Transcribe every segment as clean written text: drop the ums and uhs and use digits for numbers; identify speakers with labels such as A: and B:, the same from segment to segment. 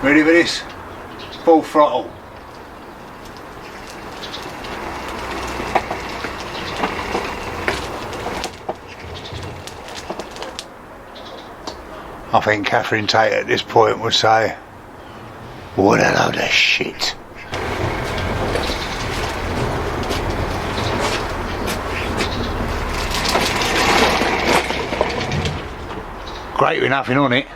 A: Ready for this? Full throttle. I think Catherine Tate at this point would say, what a load of shit. Great with nothing on it.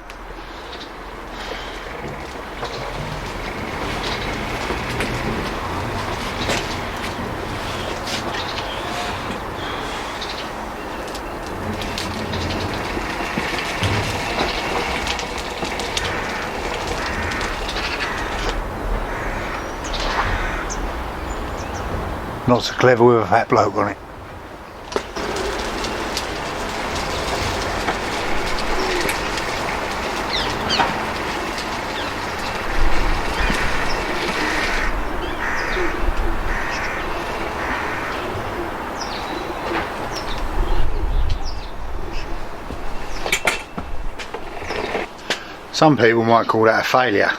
A: Not so clever with a fat bloke on it. Some people might call that a failure.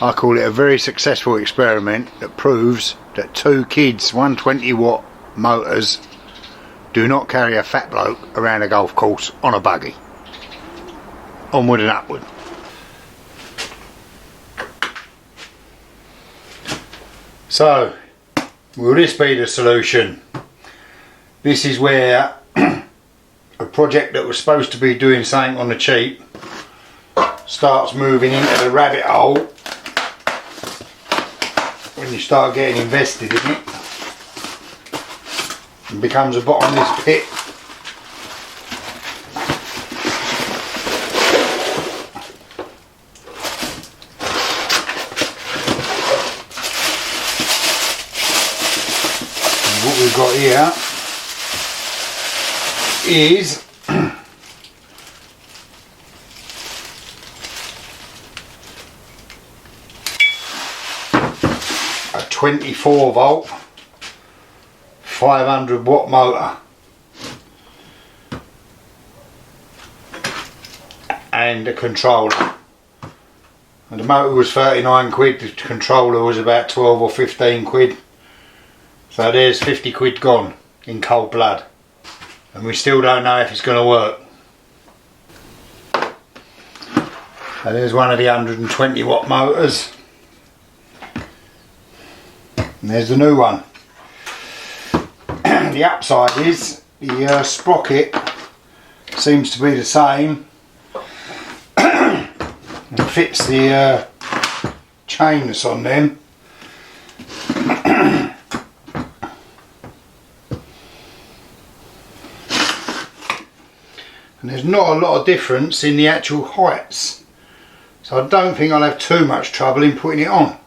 A: I call it a very successful experiment that proves that two kids 120 watt motors do not carry a fat bloke around a golf course on a buggy. Onward and upward. So, will this be the solution? This is where a project that was supposed to be doing something on the cheap starts moving into the rabbit hole when you start getting invested in it and becomes a bottomless pit. And what we've got here is a 24 volt 500 watt motor and a controller, and the motor was 39 quid, the controller was about 12 or 15 quid, so there's 50 quid gone in cold blood, and we still don't know if it's going to work. And there's one of the 120 watt motors. And there's the new one. The upside is the sprocket seems to be the same. It fits the chain that's on them. And there's not a lot of difference in the actual heights, so I don't think I'll have too much trouble in putting it on.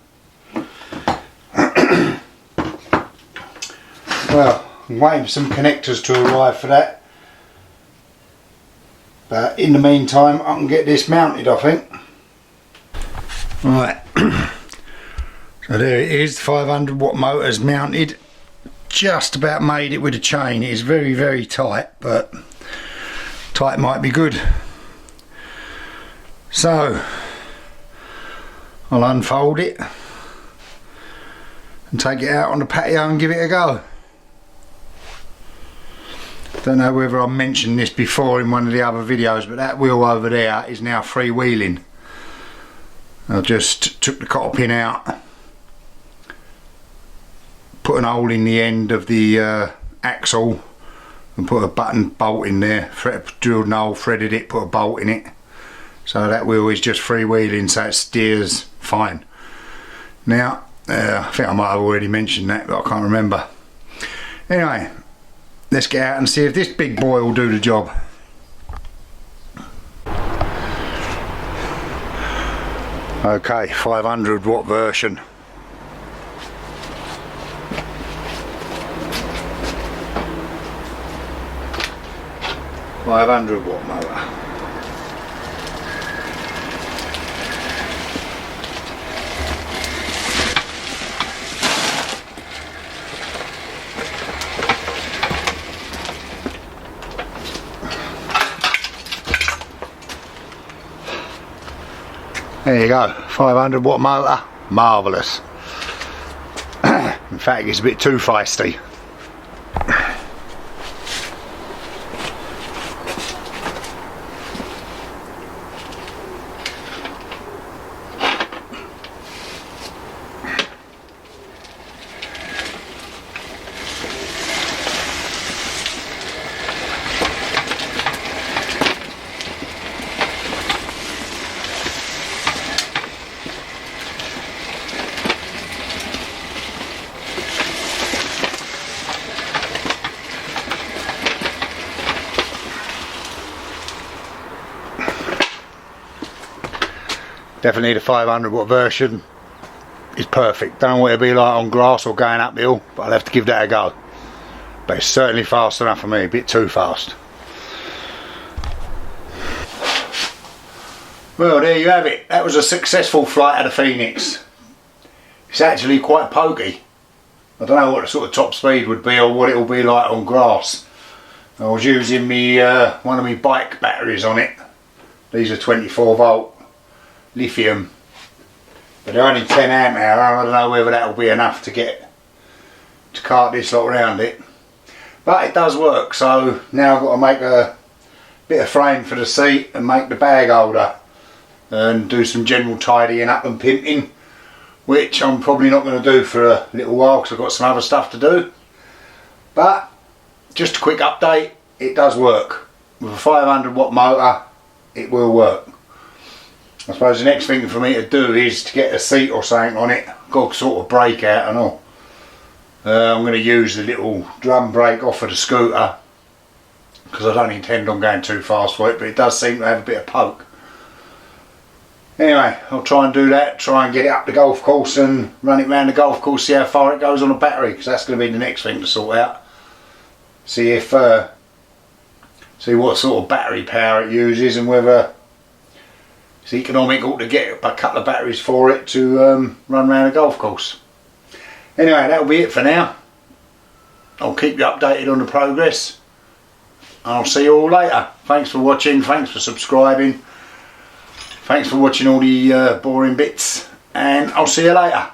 A: Well, I'm waiting for some connectors to arrive for that, but in the meantime I can get this mounted, I think. Right, so there it is, 500 watt motors mounted. Just about made it with a chain. It is very, very tight, but tight might be good. So I'll unfold it and take it out on the patio and give it a go. Don't know whether I mentioned this before in one of the other videos, but that wheel over there is now freewheeling. I just took the cotter pin out, put an hole in the end of the axle and put a button bolt in there, drilled an hole, threaded it, put a bolt in it, so that wheel is just freewheeling, so it steers fine. Now I think I might have already mentioned that, but I can't remember. Anyway, let's get out and see if this big boy will do the job. Okay, 500 watt version. $500 watt motor. There you go, 500 watt motor, marvellous. In fact, it's a bit too feisty. Definitely the 500 watt version is perfect. Don't know what it'll be like on grass or going uphill, but I'll have to give that a go. But it's certainly fast enough for me, a bit too fast. Well, there you have it. That was a successful flight of the Phoenix. It's actually quite pokey. I don't know what the sort of top speed would be or what it will be like on grass. I was using one of my bike batteries on it. These are 24 volt. Lithium, but they're only 10 amp hour. I don't know whether that will be enough to cart this lot around it, but it does work. So now I've got to make a bit of frame for the seat and make the bag holder and do some general tidying up and pimping, which I'm probably not going to do for a little while because I've got some other stuff to do. But just a quick update, it does work. With a 500 watt motor it will work. I suppose the next thing for me to do is to get a seat or something on it. Got to sort of brake out and all. I'm going to use the little drum brake off of the scooter because I don't intend on going too fast for it, but it does seem to have a bit of poke. Anyway, I'll try and do that, try and get it up the golf course and run it around the golf course, see how far it goes on a battery, because that's going to be the next thing to sort out. See if see what sort of battery power it uses and whether it's economical to get a couple of batteries for it to run around a golf course. Anyway, that'll be it for now. I'll keep you updated on the progress. I'll see you all later. Thanks for watching, thanks for subscribing, thanks for watching all the boring bits, and I'll see you later.